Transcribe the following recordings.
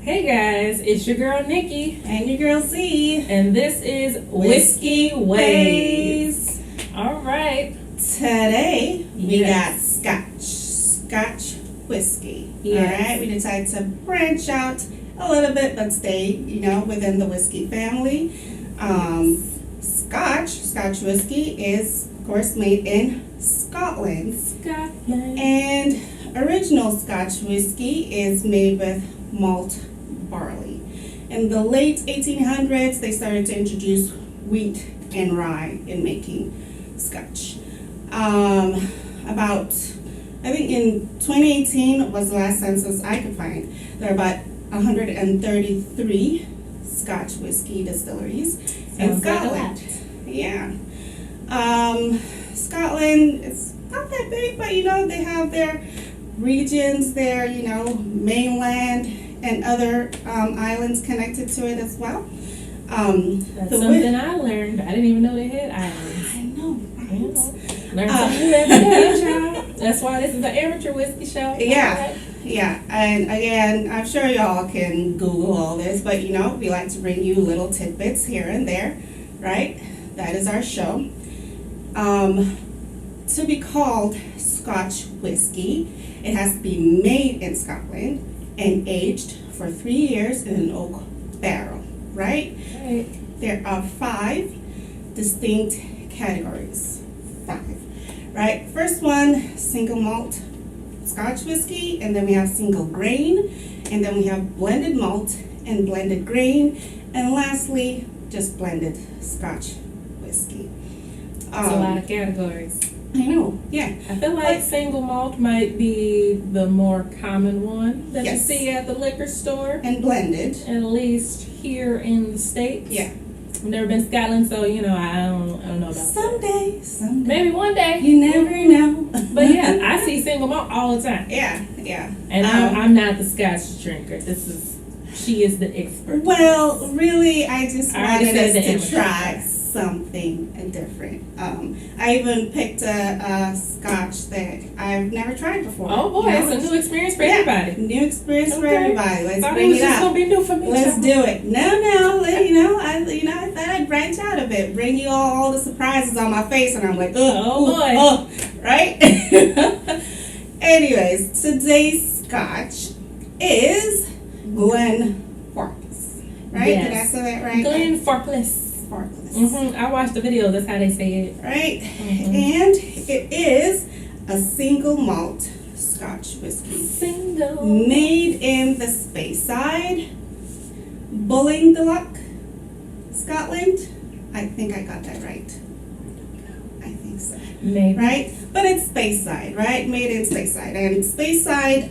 Hey guys, it's your girl Nikki. And your girl C. And this is Whiskey Ways. Alright. Today, we got Yes. Scotch whiskey. Yes. Alright, we decided to branch out a little bit, but stay, within the whiskey family. Scotch whiskey is, of course, made in Scotland. And original Scotch whiskey is made with malt barley. In the late 1800s, they started to introduce wheat and rye in making Scotch. I think in 2018 was the last census I could find. There are about 133 Scotch whiskey distilleries in Scotland. Yeah. Scotland, it's not that big, but they have their regions, their mainland and other islands connected to it as well. That's something I learned. I didn't even know they had islands. I know, right? Learn something new every day, child. That's why this is an amateur whiskey show. Yeah. Yeah, and again, I'm sure y'all can Google all this, but we like to bring you little tidbits here and there, right? That is our show. To be called Scotch whiskey, it has to be made in Scotland and aged for 3 years in an oak barrel, right? Right. There are 5 distinct categories. 5, right? First one, single malt Scotch whiskey, and then we have single grain, and then we have blended malt and blended grain, and lastly, just blended Scotch whiskey. That's a lot of categories. I know, yeah. I feel like single malt might be the more common one that Yes. you see at the liquor store, And blended. at least here in the States. Yeah. I've never been to Scotland, so I don't know about Someday. that. Maybe one day. You never know. But yeah, I see single malt all the time. Yeah. And I'm not the Scotch drinker. She is the expert. Well, really, I just I already wanted said the us amateur. to try something different. I even picked a Scotch that I've never tried before. Oh boy, it's a new experience for everybody. New experience for Okay. everybody. Let's Thought bring it was it just out. gonna be new for me. Let's child. do it. No. I thought I'd branch out a bit, bring you all the surprises on my face, and I'm like, Oh, boy. right? Anyways, today's Scotch is Glenfarclas, right? Yes. Did I say that right? Glenfarclas. Glenfarclas. I watched the video. That's how they say it. Right? Mhm. And it is a single malt Scotch whiskey. Single. Made in the Speyside, Bullingalloch, Scotland. I think I got that right. I think so. Maybe. Right? But it's Speyside, right? Made in Speyside. And Speyside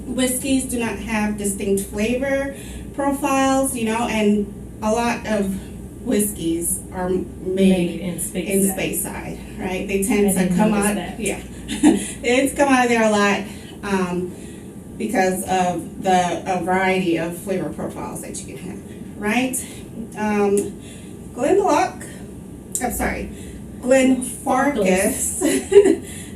whiskeys do not have distinct flavor profiles, and a lot of whiskeys are made in space. in Speyside, right? They tend I to didn't come notice out, that. yeah, they tend to come out of there a lot because of the variety of flavor profiles that you can have, right? Glenfarclas.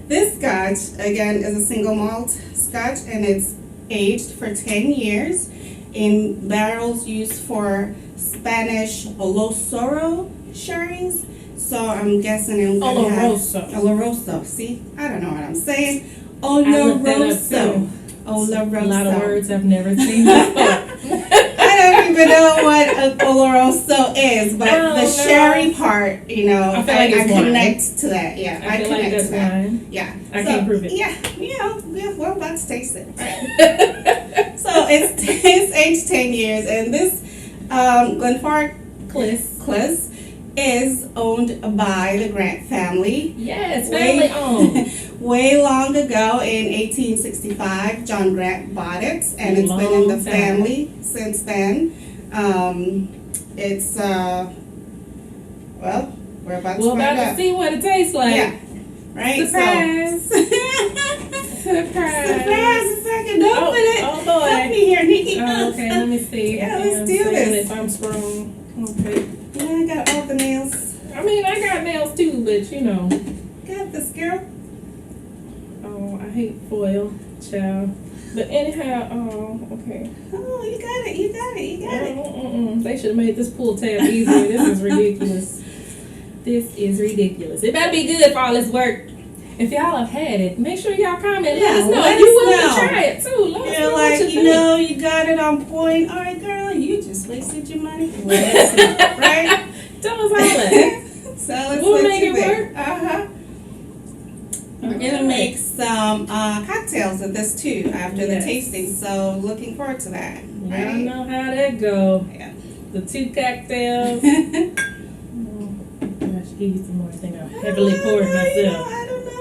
This Scotch again is a single malt Scotch, and it's aged for 10 years in barrels used for Spanish Oloroso sherries. So I'm guessing I'm gonna have Oloroso. See, I don't know what I'm saying. Oloroso. A lot of words I've never seen before. I don't even know what Oloroso is, but I don't the know. sherry part, I feel like it's wine. connect to that. Yeah, I feel like connect that's to that. wine. Yeah, I can't prove it. Yeah, we're about to taste it. So it's aged 10 years, and this Glenfarclas is owned by the Grant family. Yes, family owned. Way long ago in 1865, John Grant bought it, and it's been in the family since then. It's well, we're about to We're find about to out. see what it tastes like. Yeah, right. Surprise! So, Surprise! surprise! If I can open it. Oh boy! Help me here, Nikki. Oh, okay, let me see. Yeah, let's do See this. If I'm strong. Okay. Yeah, I got all the nails. I mean, I got nails too, but Got this, girl. Oh, I hate foil, child. But anyhow, oh, okay. Oh, you got it. You got it. You got it. They should have made this pull tab easier. This is ridiculous. This is ridiculous. It better be good for all this work. If y'all have had it, make sure y'all comment. Let us know. let If you us willing know. to try it too. Let us You're know like, what you you think. know, you got it on point. All right, girl, you just wasted your money. Right? Tell us all that. So let's We'll let make you it think. work. Uh-huh. We're gonna make some cocktails with this too after the Yes. tasting. So looking forward to that. Y'all Right? know how that go. Yeah. The 2 cocktails. Gosh, give you some more. I think I'm I heavily don't poured know, myself. I don't know.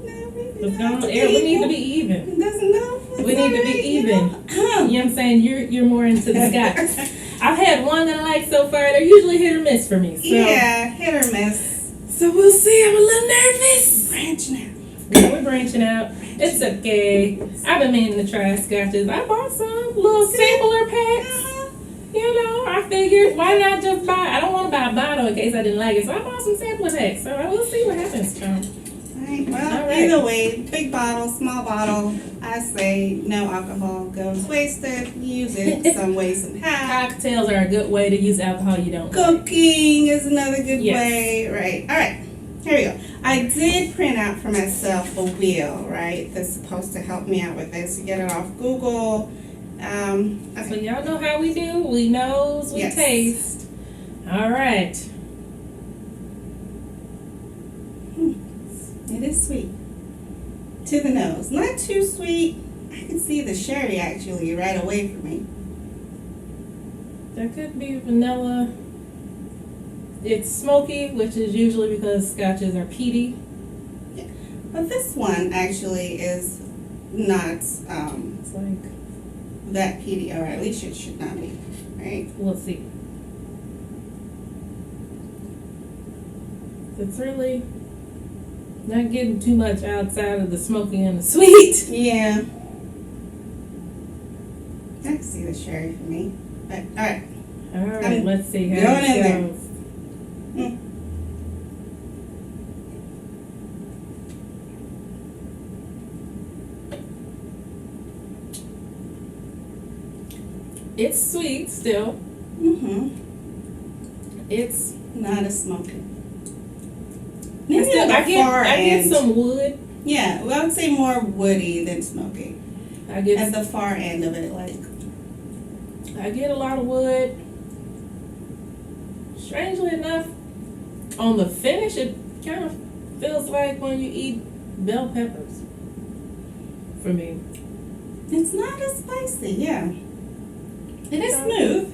No, maybe Let's not. go on air. We need to be even. It doesn't know. We need to be even. You know what I'm saying? You're more into the scotch. I've had one that I like so far. They're usually hit or miss for me. So. Yeah, hit or miss. So we'll see. I'm a little nervous. Branching out. Yeah, we're branching out. It's okay. I've been meaning to try scotches. I bought some little sampler packs. Uh-huh. You know, I figured why not just buy? I don't want to buy a bottle in case I didn't like it. So I bought some sampler packs. So I will see what happens, Tom. Right. Well, All right. either way, big bottle, small bottle, I say no alcohol goes wasted. Use it some way, somehow. Cocktails are a good way to use alcohol you don't like. Cooking is another good Yes. way. Right. All right. Here we go. I did print out for myself a wheel, right? That's supposed to help me out with this. You get it off Google. So y'all know how we do. We nose, we Yes. taste. All right. It is sweet. To the nose. Not too sweet. I can see the sherry actually right away from me. There could be vanilla. It's smoky, which is usually because scotches are peaty. But this one actually is not It's like, that peaty, or at least it should not be, right? we'll see. It's really not getting too much outside of the smoky and the sweet. Yeah. I can see the sherry for me. But, all right. All right, I'm let's see how going in it there. goes. It's sweet still. Mm-hmm. It's Not as smoky. I Maybe still, at the far I get end. some wood. Yeah, well, I would say more woody than smoky. I get At the far end of it, like. I get a lot of wood. Strangely enough, on the finish, it kind of feels like when you eat bell peppers. For me, It's not as spicy, yeah. It is smooth,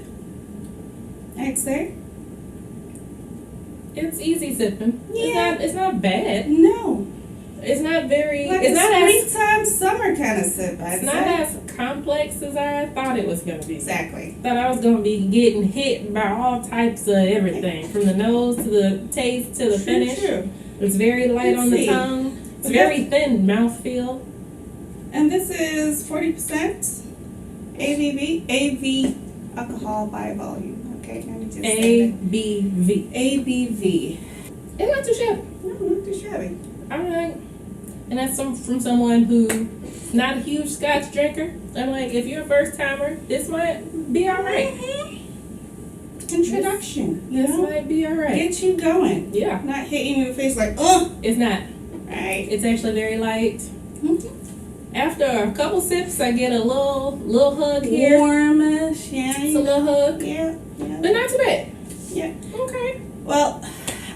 I'd say. it's easy sipping. Yeah. It's not bad. No. It's not very. Like It's a not as. springtime summer kind of sip, I'd It's not say. as complex as I thought it was gonna be. Exactly. Thought I was gonna be getting hit by all types of everything, from the nose to the taste to the finish. True. It's very light Let's on the see. tongue. It's Okay. very thin mouthfeel. And this is 40% AV alcohol by volume. Okay, let me just say that. ABV. ABV. It's not too shabby. No, not too shabby. I'm like, and that's from someone who's not a huge scotch drinker. I'm like, if you're a first timer, this might be alright. Introduction, you This know? might be alright. Get you going. Yeah, Not hitting you in the face like, oh, it's not. right. It's actually very light. Mhm. After a couple sips, I get a little hug here. Warmish, yeah. It's a little hug, Yeah, but yeah. not too bad. Yeah. Okay. Well,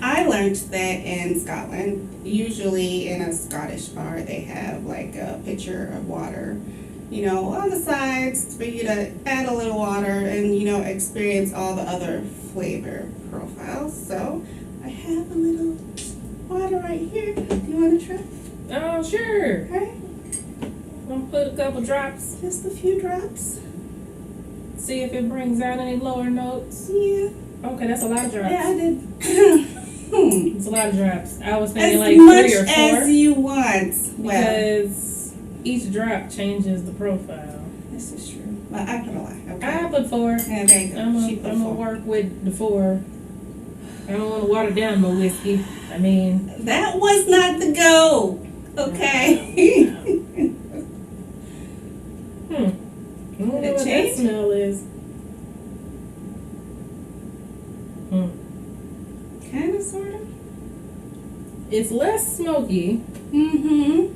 I learned that in Scotland, usually in a Scottish bar, they have like a pitcher of water, you know, on the sides for you to add a little water and, you know, experience all the other flavor profiles. So I have a little water right here. Do you want to try? Oh, sure. Right? I'm gonna put a couple drops. Just a few drops. See if it brings out any lower notes. Yeah. Okay, that's a lot of drops. Yeah, I did. It's a lot of drops. I was thinking As like much 3 or 4. as you want. Well, Because each drop changes the profile. this is true. Well, I put a lot. Okay. I put 4. Yeah, there you go. I'm She put gonna 4. work with the 4. I don't want to water down my whiskey. I mean, That was not the goal. Okay. don't know Did it what that change? smell is. Kind of, sort of. It's less smoky. Mm-hmm.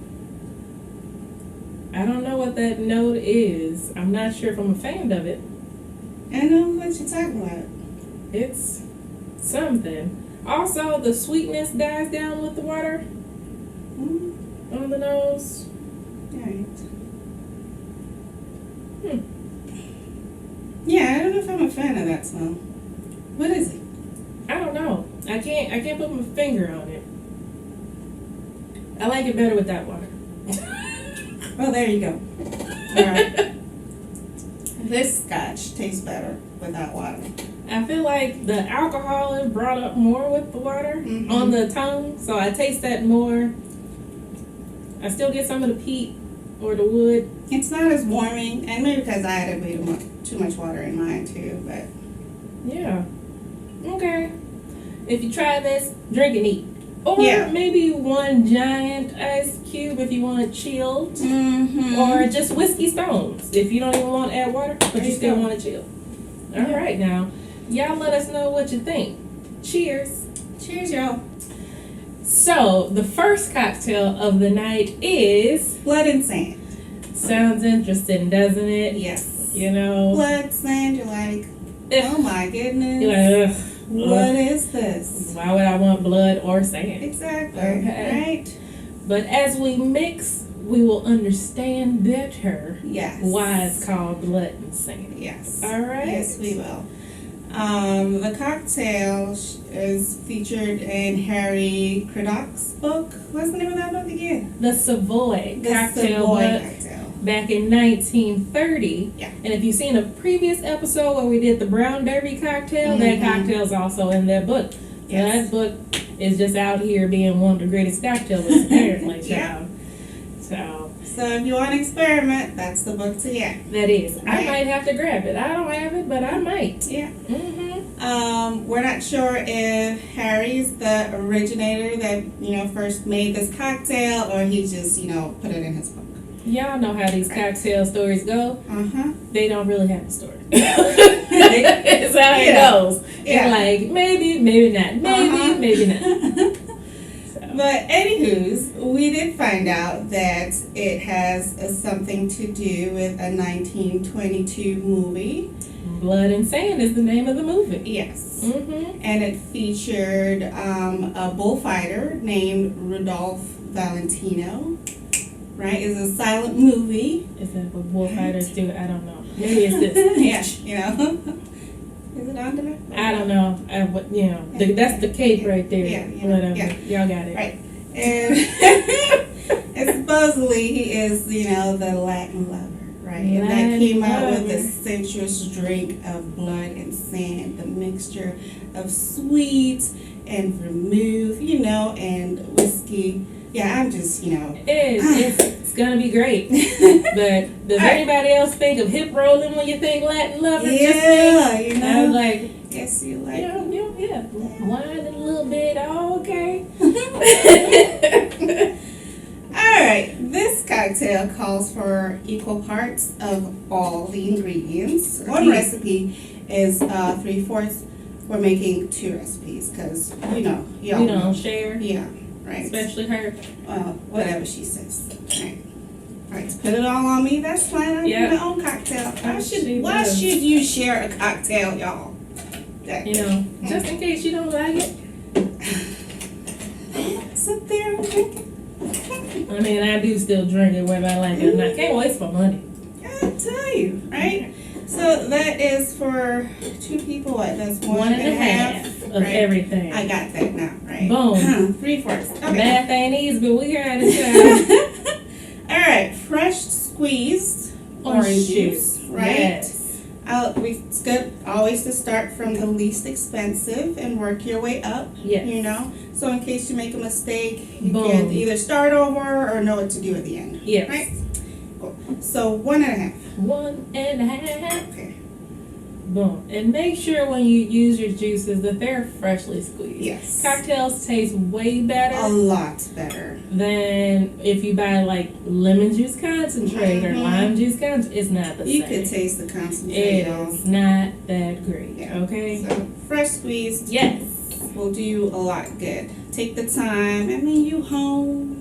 I don't know what that note is. I'm not sure if I'm a fan of it. I know what you're talking about. It's something. Also, the sweetness dies down with the water on the nose. Alright. Yeah, I don't know if I'm a fan of that smell. What is it? I don't know. I can't put my finger on it. I like it better without water. Well, there you go. Alright. This scotch tastes better without water. I feel like the alcohol is brought up more with the water on the tongue, so I taste that more. I still get some of the peat or the wood. It's not as warming, and maybe because I added way too much water in mine too, but Yeah. Okay. If you try this, drink and eat. Or Yeah. maybe one giant ice cube if you want it chilled. mm-hmm. Or just whiskey stones if you don't even want to add water, but There you you still go. want to chill. All right, now. Y'all let us know what you think. Cheers. Cheers, y'all. So, the first cocktail of the night is... Blood and sand. Sounds interesting, doesn't it? Yes. You know... Blood, sand, you're like, Ugh. oh my goodness. You're like, ugh. What is this? Why would I want blood or sand? Exactly. Okay. Right? But as we mix, we will understand better Yes. why it's called blood and sand. Yes. All right. Yes, we will. The cocktail is featured in Harry Craddock's book. What's the name of that book again? The Savoy The cocktail Savoy book cocktail. back in 1930. Yeah. And if you've seen a previous episode where we did the Brown Derby cocktail, that cocktail's also in that book. So Yes. that book is just out here being one of the greatest cocktails apparently, Yeah. child. So So if you want to experiment, that's the book to get. that is. I Right. might have to grab it. I don't have it, but I might. Yeah. Mm-hmm. We're not sure if Harry's the originator that, first made this cocktail, or he just, put it in his book. Y'all know how these cocktail stories go. Uh-huh. They don't really have a story. It's how it goes. Yeah. It's like, maybe, maybe not. Maybe, Uh-huh. maybe not. So. But anywho's, we did find out that it has something to do with a 1922 movie. Blood and Sand is the name of the movie. Yes. Mm-hmm. And it featured a bullfighter named Rudolph Valentino. Right? It's a silent movie. Is that what bullfighters do? I don't know. Maybe it's this. Yeah, Is it on there? I don't know. That's the cape right there. Yeah, Whatever. yeah. Y'all got it. Right. And, and supposedly he is, the Latin lover, right? And that Latin came out with lover. the sensuous drink of blood and sand, the mixture of sweet and vermouth, and whiskey. Yeah, I'm just, It's gonna be great. But does anybody else think of hip rolling when you think Latin lover? Yeah, I was like, Yes, you like yeah. Wine a little bit. Oh, okay. Alright, this cocktail calls for equal parts of all the ingredients. One recipe is 3/4. We're making 2 recipes because, y'all We know. don't share, Yeah, right. especially her. Well, whatever she says. Right. Alright, to put it all on me, that's fine. I Yeah. do my own cocktail. She Why does. should you share a cocktail, y'all? Just in case you don't like it. Sit there and drink it. I mean, I do still drink it whether I like it or not. Can't waste my money. I'll tell you, right? So that is for 2 people. What? That's One and a half of right? everything. I got that now, right? Boom. 3/4. Okay. Math ain't easy, but we got it. All right, fresh squeezed orange juice, right? Yes. It's good always to start from the least expensive and work your way up. Yes. So in case you make a mistake, you Boom. can either start over or know what to do at the end. Yes. Right? Cool. So 1 and a half. 1 and a half. Okay. Boom. And make sure when you use your juices that they're freshly squeezed. Yes. Cocktails taste way better. A lot better. Than if you buy like lemon juice concentrate or lime juice concentrate. It's not the same. You could taste the concentrate. It's not that great. Yeah. Okay? So fresh squeezed. Yes. Will do you a lot good. Take the time. I mean, you home,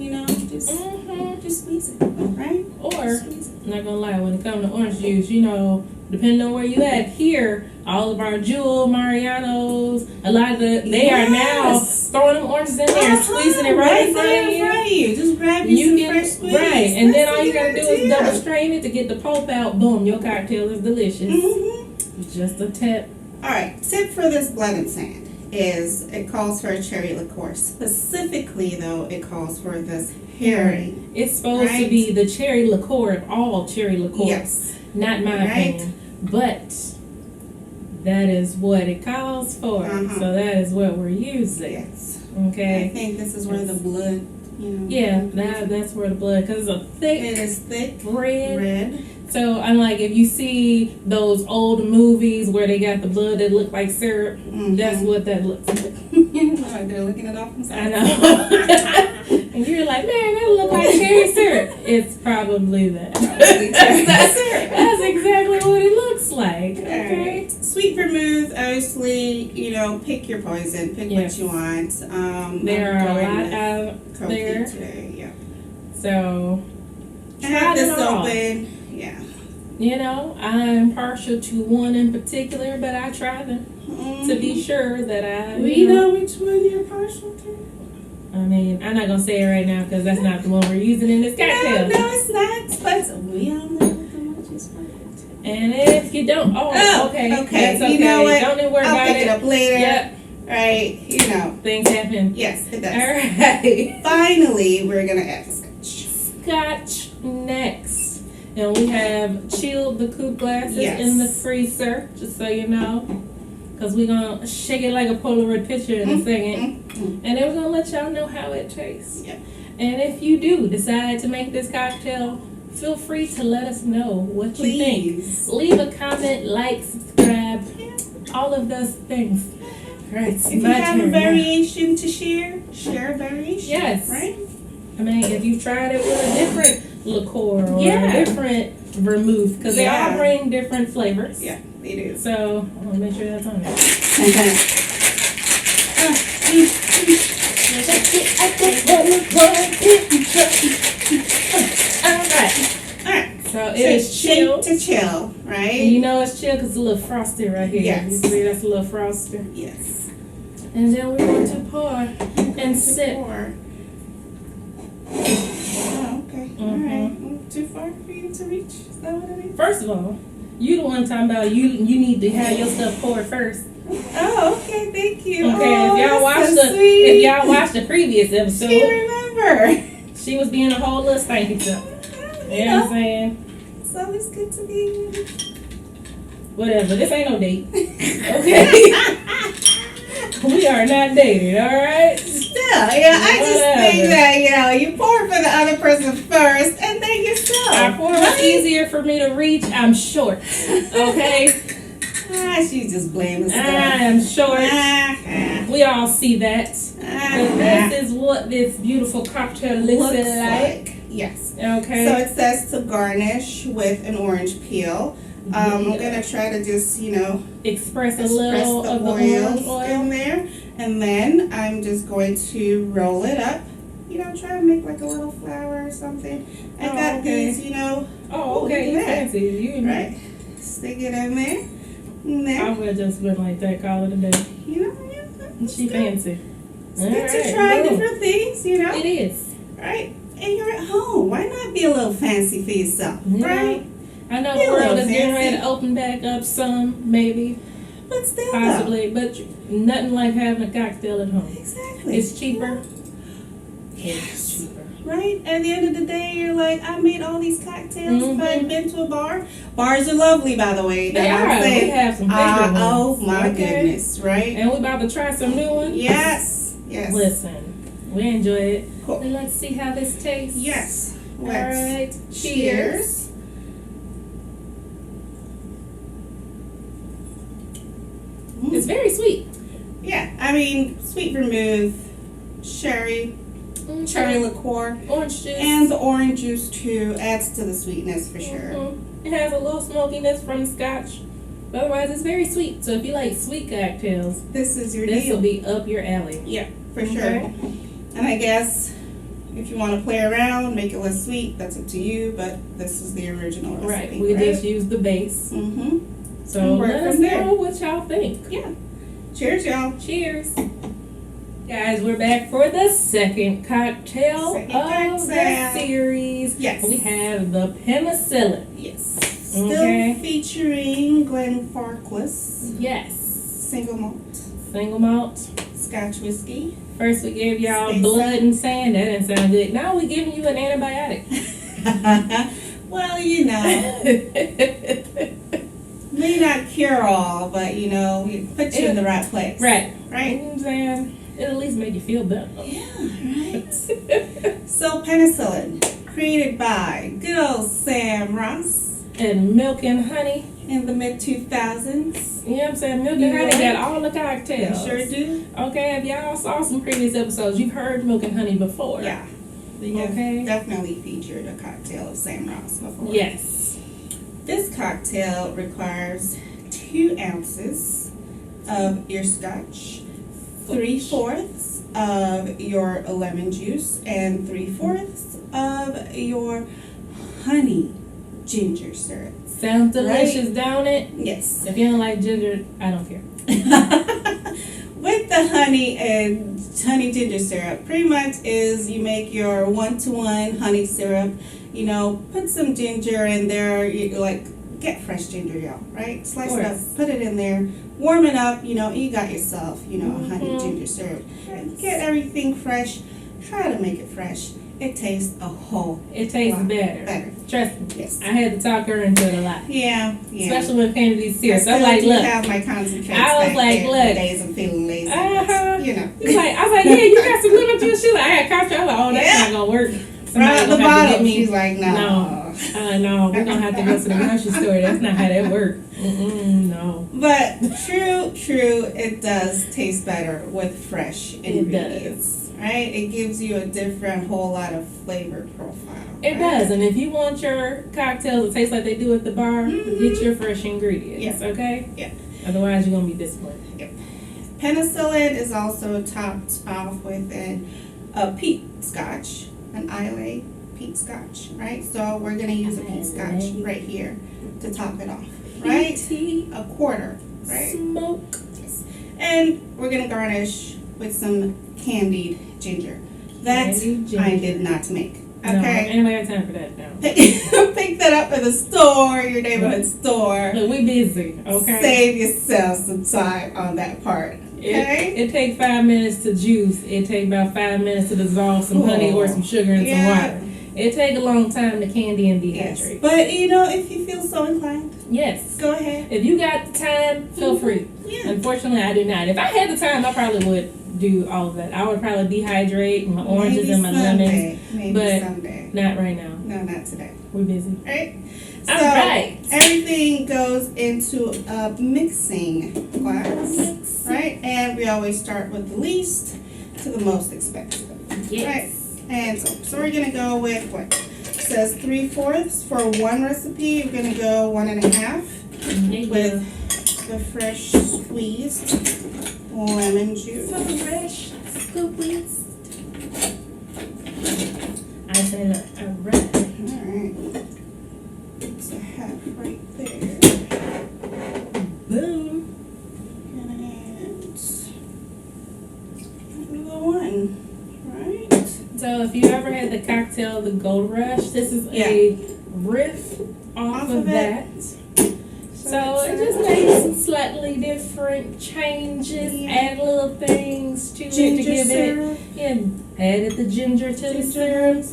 just squeeze it, right? Or, I'm not gonna lie, when it comes to orange juice, depending on where you at, here, all of our Jewel, Mariano's, a lot of they are now throwing them oranges in there and squeezing it right in front of you. Just grab you some fresh squeeze. Right, and then all you gotta do is double strain it to get the pulp out. Boom, your cocktail is delicious. Just a tip. All right, tip for this blended sand is it calls for a cherry liqueur. Specifically, though, it calls for this Heering. It's supposed to be the cherry liqueur of all cherry liqueurs. Yes. Not my opinion. But that is what it calls for. So that is what we're using. Yes. Okay. I think this is where the blood, Yeah, that's where the blood, because it's a thick. It is thick. Red. So I'm like, if you see those old movies where they got the blood that look like syrup, that's what that looks like. They're looking it off themselves. I know. And you're like, man, that look like cherry syrup. It's probably that. That's exactly what it looks like. Okay. Right. Sweet vermouth, obviously, pick your poison, pick what you want. There are a lot out there. Today, yeah. So, I have this open. Yeah. I'm partial to one in particular, but I try them to be sure that I. We know which one you're partial to. I mean, I'm not gonna say it right now because that's not the one we're using in this cocktail. No, it's not. But we all know what the one is for. And if you don't, okay. Okay. That's okay. You know what? Don't even worry I'll about pick it up later. Yep. Right. Things happen. Yes, it does. All right. Finally, we're gonna add the Scotch. Scotch next. And we have chilled the coupe glasses in the freezer, just so you know. Because we're going to shake it like a Polaroid picture in a second. And then we're going to let y'all know how it tastes. Yep. And if you do decide to make this cocktail, feel free to let us know what you think. Leave a comment, like, subscribe, all of those things. Right. If you have a variation to share a variation. Yes. Right? I mean, if you've tried it with a different liqueur or a different vermouth, because they all bring different flavors. Yeah, they do. So, I want to make sure that's on there. Alright. So, it is chill. To chill, right? And you know it's chill because it's a little frosty right here. Yes. You see that's a little frosty. Yes. And then we're going to pour and sip. Oh, okay. Alright. Too far for you to reach? Is that what it is? First of all, you the one talking about you need to have your stuff poured first. Oh, okay, thank you. Okay, if y'all watched the previous episode, she remember. She was being a whole little stanky stuff. You know what I'm saying? It's always good to be. Whatever. This ain't no date. Okay. We are not dated, alright? Still, I just think that, you pour for the other person first and then yourself. I pour was easier for me to reach. I'm short. Okay? She's just blaming stuff. I am short. We all see that. But this is what this beautiful cocktail looks like. Yes. Okay. So it says to garnish with an orange peel. I'm going to try to just, express a little of the oil in there. And then I'm just going to roll it up. Try to make like a little flower or something. I got these, Oh, okay. You fancy. Right. Stick it in there. And then, I would have just been like that, call it a day. She fancy. It's good to try different things, It is. Right. And you're at home. Why not be a little fancy for yourself? Right? I know the world is getting ready to open back up some, maybe. But still, possibly. But nothing like having a cocktail at home. Exactly. It's cheaper. It's cheaper. Right? At the end of the day, you're like, I made all these cocktails. If I've been to a bar. Bars are lovely, by the way. They are. We have some bigger ones. Oh, my goodness. Right? And we're about to try some new ones. Yes. Yes. Listen, we enjoy it. Cool. And let's see how this tastes. Yes. All right. Cheers. It's very sweet. Yeah, I mean, sweet vermouth, sherry, cherry liqueur, orange juice, and the orange juice too adds to the sweetness for sure. It has a little smokiness from Scotch. But otherwise, it's very sweet. So if you like sweet cocktails, this is your this deal. will be up your alley. Yeah, for sure. And I guess if you want to play around, make it less sweet, that's up to you. But this is the original recipe. Right. We just use the base. So let us know what y'all think. Yeah. Cheers, y'all. Cheers. Guys, we're back for the second cocktail of the series. Yes. We have the Penicillin. Yes. Still featuring Glenfarclas. Yes. Single malt. Single malt. Scotch whiskey. First we gave y'all blood and sand. That didn't sound good. Now we're giving you an antibiotic. Well, you know. May not cure all, but you know, it puts you in the right place. Right. Right? You know what I'm saying? It'll at least make you feel better. Yeah, right. So penicillin, created by good old Sam Ross. And milk and honey. In the mid-2000s. You know what I'm saying? Milk and honey got all the cocktails. Sure do. Okay, if y'all saw some previous episodes, you've heard milk and honey before. Yeah. Okay. Definitely featured a cocktail of Sam Ross before. Yes. This cocktail requires 2 ounces of your Scotch, 3/4 of your lemon juice, and 3/4 of your honey ginger syrup. Sounds delicious, don't it? Yes. If you don't like ginger, I don't care. With the honey and honey ginger syrup, pretty much is you make your 1-to-1 honey syrup. You know, put some ginger in there. You like get fresh ginger, y'all. Right? Slice it up, put it in there, warm it up. You know, you got yourself, you know, honey ginger syrup. Get everything fresh. Try to make it fresh. It tastes a whole. It tastes better. Trust me. Yes. I had to talk her into it a lot. Yeah. Especially when it came to these syrups. I was like, look. have my concentrates. I was like, look. Days I'm feeling lazy. You know. I was like, yeah, you got some lemon juice. She's like, I had coffee. I was like, oh, that's not gonna work. Right at the bottom. She's like, no. No, we're gonna have to go to the grocery store. That's not how that works. No. But true, it does taste better with fresh ingredients. It does. Right? It gives you a different whole lot of flavor profile. It does, and if you want your cocktails to taste like they do at the bar, get your fresh ingredients, okay? Yeah. Otherwise, you're going to be disappointed. Yep. Penicillin is also topped off with a peat scotch, an Islay peat scotch, right? So we're going to use a peat scotch right here to top it off, right? A quarter, right? Smoke. Yes. And we're going to garnish with some candied ginger. That I did not make. Okay. No, anybody got time for that now? Pick that up at the store, your neighborhood store. Look, we busy, okay? Save yourself some time on that part. Okay? It takes 5 minutes to juice. It takes about 5 minutes to dissolve some honey or some sugar in some water. It takes a long time to candy and dehydrate. Yes. But you know, if you feel so inclined, yes, go ahead. If you got the time, feel free. Yeah. Unfortunately, I do not. If I had the time, I probably would do all of that. I would probably dehydrate my oranges and my lemons. Maybe someday. Not right now. No, not today. We're busy. Right? So all right. Everything goes into a mixing glass. Right? And we always start with the least to the most expensive. Yes. Right? And so we're going to go with what? It says 3/4 for one recipe. We're going to go 1.5 with the fresh squeezed lemon juice. Fresh squeezed. I said, all right. It's a half right there. Boom. And another one. Right? So if you ever had the cocktail, the Gold Rush, this is a riff off of that. So it just made some slightly different changes, add little things to it to give syrup. Added the ginger to the syrup.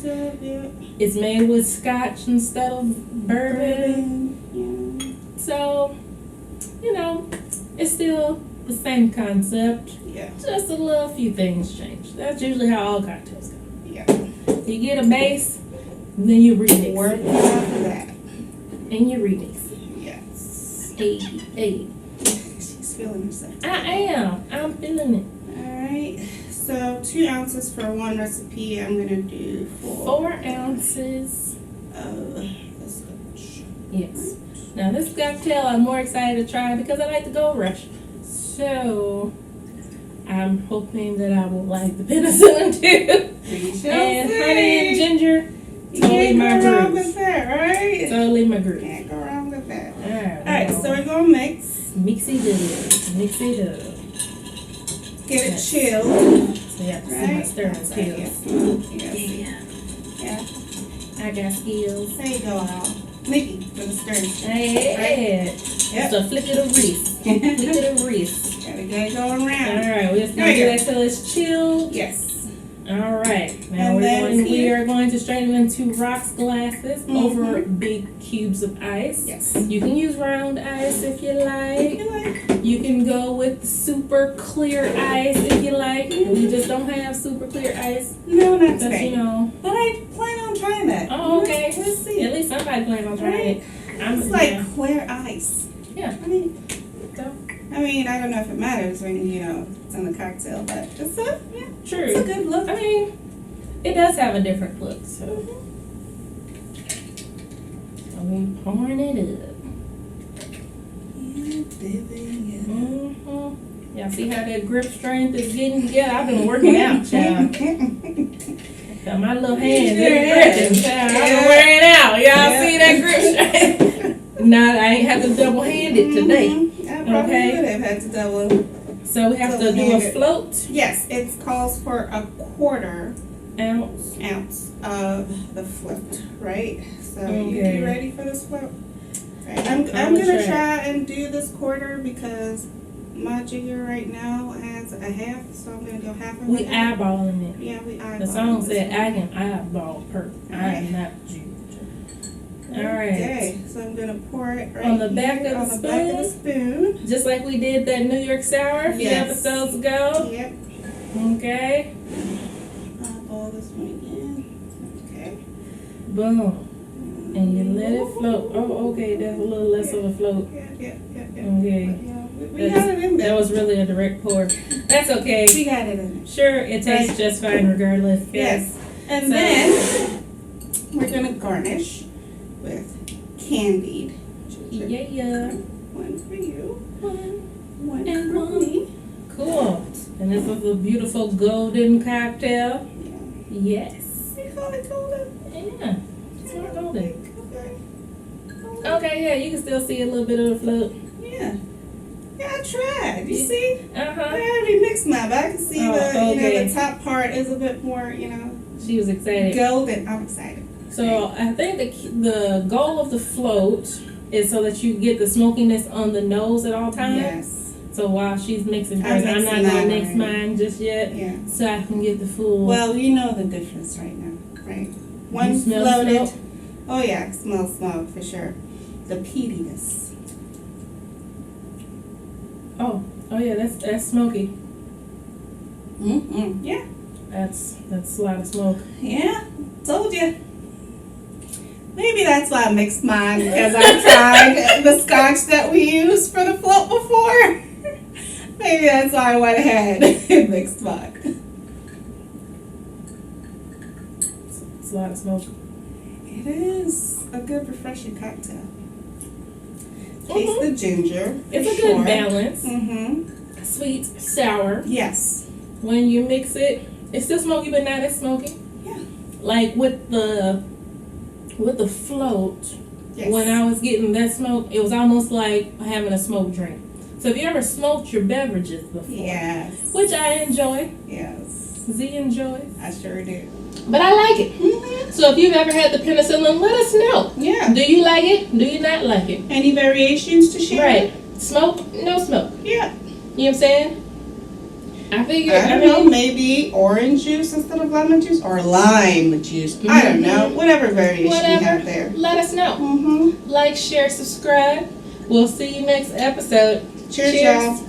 It's made with Scotch instead of bourbon. So, you know, it's still the same concept. Yeah. Just a few things change. That's usually how all cocktails go. Yeah. You get a base, and then you remix. Work after that. And you remix. Yes. Hey. feeling yourself. I am. I'm feeling it. Alright, so 2 ounces for one recipe. I'm going to do 4 ounces of the Scotch. Yes. Now this cocktail I'm more excited to try because I like the Gold Rush. So I'm hoping that I will like the penicillin too. And honey and ginger. Totally my groove. Can't go wrong groove. with that, right? Totally my groove. Can't go wrong with that. Alright, So we're going to mix. mix it up. Mix it up. Get it Yes. chilled. So you have to see my stirring skills. Yeah. I got skills. There you go, Al. Nikki, for the stirring skills. Hey, Yep. so flick it a wrist. Flick it a wrist. Gotta get it going around. Alright, we're just gonna do that till it's chilled. Yes. Alright, now And then we are going to strain it into rocks glasses Mhm. over big cubes of ice. Yes. You can use round ice if you like. You like? You can go with super clear ice if you like. We just don't have super clear ice. No, not Because, today. you know. But I plan on trying that. Oh, okay. Let's see. At least somebody plans on trying it. It's like clear ice. Yeah. I mean, I don't know if it matters when, you know, it's in the cocktail, but it's a, yeah, True. it's a good look. I mean, it does have a different look, so. So we pouring it up. Mm-hmm. Y'all see how that grip strength is getting together? I've been working out, child. Got my little hands gripping, child. I've been wearing out. Y'all see that grip strength? Nah, I ain't have to double hand it today. I probably Okay. would have had to double. So we have to do a float Yes, it calls for a quarter ounce. ounce of the float, right? So Okay. you ready for this float? Right. I'm I'ma gonna try. try and do this quarter because my jigger right now has a half, so I'm gonna go half of We it. eyeballing it. Yeah, we eyeball. The song this said one. I can eyeball per. I am not you. Alright. Okay, so I'm gonna pour it right On the back here, of on the the back of the spoon. Just like we did that New York Sour a few Yes. episodes ago. Yep. Okay. Eyeball this one again. Okay. Boom. And you let it float. Oh, okay. That's a little less of a float. Yeah. Okay. Yeah, we got it in there. That was really a direct pour. That's okay. We got it in there. Sure, it tastes just fine regardless. Yes. And So- then we're gonna garnish with candied ginger. Yeah. One for you. One And for one. me. Cool. And this was a beautiful golden cocktail. Yeah. Yes. You call it golden? Yeah. It's more golden. Okay. Okay, yeah, you can still see a little bit of the float. Yeah. Yeah, I tried. You see? I Uh-huh. already mixed mine, but I can see Oh, the okay. the top part is a bit more, She was excited. golden. I'm excited. So I think the goal of the float is so that you get the smokiness on the nose at all times. Yes. So while she's mixing I'm hers, I'm not mixing gonna mine mix already. mine just yet, Yeah. so I can get the full. Well, you know the difference right now, right? One You smell the floated. smoke? Oh yeah, I smell smoke for sure. The peatiness. Oh yeah, that's smoky. Mm-hmm. Yeah. That's a lot of smoke. Yeah. Told you. Maybe that's why I mixed mine, because I tried the Scotch that we used for the float before. Maybe that's why I went ahead and mixed mine. It's a lot of smoke. It is a good refreshing cocktail. Taste the ginger. It's a good balance. Mm-hmm. Sweet, sour. Yes. When you mix it, it's still smoky, but not as smoky. Yeah. Like with the float, Yes. when I was getting that smoke, it was almost like having a smoked drink. So have you ever smoked your beverages before? Yes. Which I enjoy. Yes. Z enjoys. I sure do. But I like it. Mm-hmm. So if you've ever had the penicillin, let us know. Yeah. Do you like it? Do you not like it? Any variations to share? Right. Smoke, no smoke. Yeah. You know what I'm saying? I figure, I don't know, maybe orange juice instead of lemon juice or lime juice. I don't know. Whatever variation you have there. Let us know. Mm-hmm. Like, share, subscribe. We'll see you next episode. Cheers, y'all.